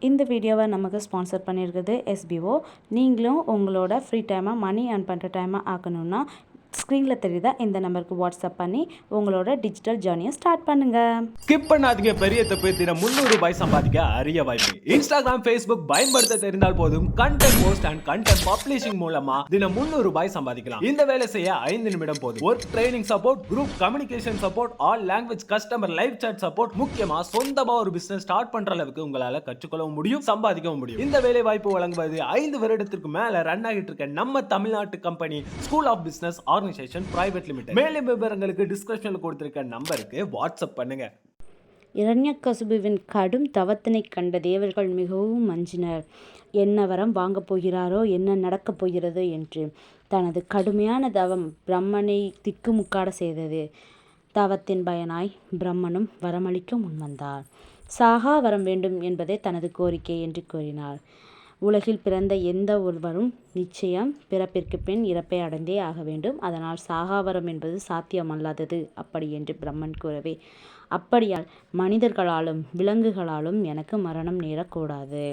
இந்த வீடியோவை நமக்கு ஸ்பான்சர் பண்ணியிருக்குது எஸ்பிஓ. நீங்களும் உங்களோட ஃப்ரீ டைமாக மணி ஏர்ன் பண்ணுற டைமாக ஆக்கணும்னா ஸ்க்ரீனில் தெரியுதா இந்த நம்பருக்கு வாட்ஸ்அப் பண்ணி உங்களோட டிஜிட்டல் ஜேர்னியை ஸ்டார்ட் பண்ணுங்கள். ஸ்கிப் பண்ணாதீங்க, பெரிய தப்பு. தினம் 300 ரூபாய் சம்பாதிக்க அரிய வாய்ப்பு. இன்ஸ்டாகிராம், ஃபேஸ்புக் பயன்படுத்த தெரிந்தால் போதும். Content post and content publishing மூலமா தினம் 300 ரூபாய் சம்பாதிக்கலாம். இந்த வேலை செய்ய 5 நிமிடம் போதும். Work training support, group communication support, all language customer live chat support, முக்கியமா சொந்தமா ஒரு பிசினஸ் ஸ்டார்ட் பண்ற அளவுக்கு உங்களால கற்றுக்கொள்ளவும் முடியும், சம்பாதிக்கவும் முடியும். இந்த வேலை வாய்ப்பு வழங்குவது 5 வருடத்திற்கு மேல ரன் ஆகிட்டு இருக்க நம்ம தமிழ்நாட்டு company school of business organisation private limited. மேலும் விவரங்களுக்கு டிஸ்கிரிப்ஷன்ல கொடுத்திருக்க நம்பருக்கு வாட்ஸ்அப் பண்ணுங்க. இரண்யகசிபுவின் கடும் தவத்தினை கண்ட தேவர்கள் மிகவும் அஞ்சினர். என்ன வரம் வாங்கப் போகிறாரோ, என்ன நடக்கப் போகிறதோ என்று. தனது கடுமையான தவம் பிரம்மனை திக்குமுக்காட செய்தது. தவத்தின் பயனாய் பிரம்மனும் வரமளிக்க முன்வந்தார். சாகா வரம் வேண்டும் என்பதே தனது கோரிக்கை என்று கூறினார். உலகில் பிறந்த எந்த ஒருவரும் நிச்சயம் பிறப்பிற்கு பின் இறப்பை அடைந்தே ஆக வேண்டும். அதனால் சாகாவரம் என்பது சாத்தியமல்லாதது. அப்படி என்று பிரம்மன் கூறவே, அப்படியால் மனிதர்களாலும் விலங்குகளாலும் எனக்கு மரணம் நேரக்கூடாது.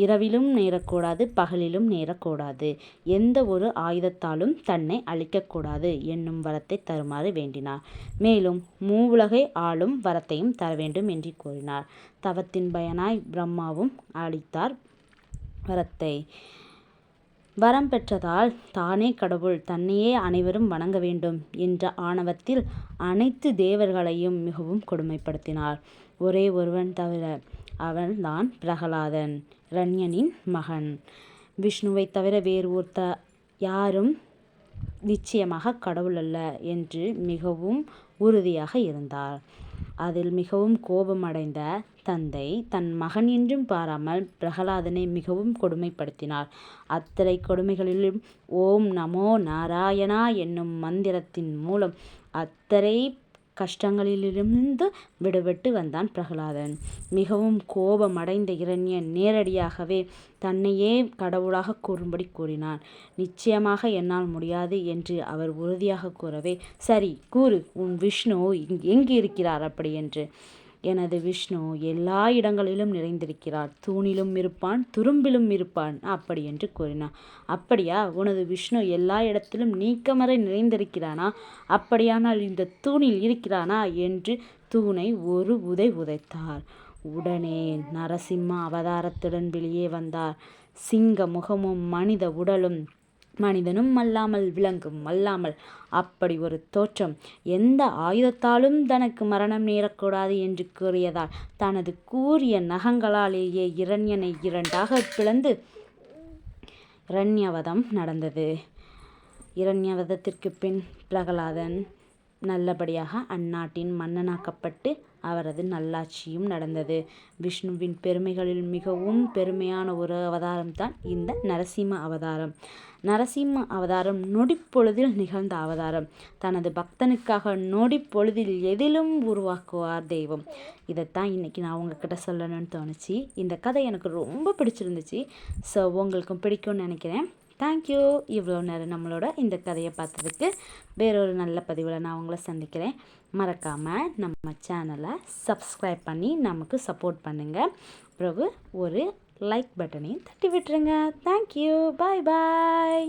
இரவிலும் நேரக்கூடாது, பகலிலும் நேரக்கூடாது. எந்த ஒரு ஆயுதத்தாலும் தன்னை அழிக்கக்கூடாது என்னும் வரத்தை தருமாறு வேண்டினார். மேலும் மூவுலகை ஆளும் வரத்தையும் தர வேண்டும் என்று கூறினார். தவத்தின் பயனாய் பிரம்மாவும் அளித்தார் வரத்தை. வரம் பெற்றதால் தானே கடவுள், தன்னையே அனைவரும் வணங்க வேண்டும் என்ற ஆணவத்தில் அனைத்து தேவர்களையும் மிகவும் கொடுமைப்படுத்தினார். ஒரே ஒருவன் தவிர. அவன்தான் பிரகலாதன், இரண்யனின் மகன். விஷ்ணுவை தவிர வேறு யாரும் நிச்சயமாக கடவுள் அல்ல என்று மிகவும் உறுதியாக இருந்தார். அதில் மிகவும் கோபமடைந்த தந்தை தன் மகன் என்றும் பாராமல் பிரகலாதனை மிகவும் கொடுமைப்படுத்தினார். அத்தனை கொடுமைகளிலும் ஓம் நமோ நாராயணா என்னும் மந்திரத்தின் மூலம் அத்தனை கஷ்டங்களிலிருந்து விடுபட்டு வந்தான் பிரகலாதன். மிகவும் கோபமடைந்த இரண்யன் நேரடியாகவே தன்னையே கடவுளாக கூறும்படி கூறினான். நிச்சயமாக என்னால் முடியாது என்று அவர் உறுதியாக கூறவே, சரி கூறு, உன் விஷ்ணு எங்கு இருக்கிறார் அப்படி என்று. எனது விஷ்ணு எல்லா இடங்களிலும் நிறைந்திருக்கிறார், தூணிலும் இருப்பான், துரும்பிலும் இருப்பான் அப்படி என்று கூறினான். அப்படியா, உனது விஷ்ணு எல்லா இடத்திலும் நீக்கமறை நிறைந்திருக்கிறானா? அப்படியானால் இந்த தூணில் இருக்கிறானா என்று தூணை ஒரு உதை உதைத்தார். உடனே நரசிம்ம அவதாரத்துடன் வெளியே வந்தார். சிங்க முகமும் மனித உடலும், மனிதனும் அல்லாமல் விலங்கும் அல்லாமல் அப்படி ஒரு தோற்றம். எந்த ஆயுதத்தாலும் தனக்கு மரணம் நேரக்கூடாது என்று கூறியதால் தனது கூரிய நகங்களாலேயே இரண்யனை இரண்டாக பிளந்து இரண்யவதம் நடந்தது. இரண்யவதத்திற்கு பின் பிரகலாதன் நல்லபடியாக அந்நாட்டின் மன்னனாக்கப்பட்டு அவரது நல்லாட்சியும் நடந்தது. விஷ்ணுவின் பெருமைகளில் மிகவும் பெருமையான ஒரு அவதாரம்தான் இந்த நரசிம்ம அவதாரம். நரசிம்ம அவதாரம் நொடிப்பொழுதில் நிகழ்ந்த அவதாரம். தனது பக்தனுக்காக நொடிப்பொழுதில் எதிலும் உருவாக்குவார் தெய்வம். இதைத்தான் இன்றைக்கி நான் உங்ககிட்ட சொல்லணும்னு தோணுச்சு. இந்த கதை எனக்கு ரொம்ப பிடிச்சிருந்துச்சு. ஸோ உங்களுக்கும் பிடிக்கும்னு நினைக்கிறேன். தேங்க்யூ. இவ்வளோ நேரம் நம்மளோட இந்த கதையை பார்த்ததுக்கு. வேறொரு நல்ல பதிவில் நான் உங்களை சந்திக்கிறேன். மறக்காமல் நம்ம சேனலை சப்ஸ்கிரைப் பண்ணி நமக்கு சப்போர்ட் பண்ணுங்கள். பிறகு ஒரு லைக் பட்டனையும் தட்டி விட்டுருங்க. தேங்க்யூ. பாய் பாய்.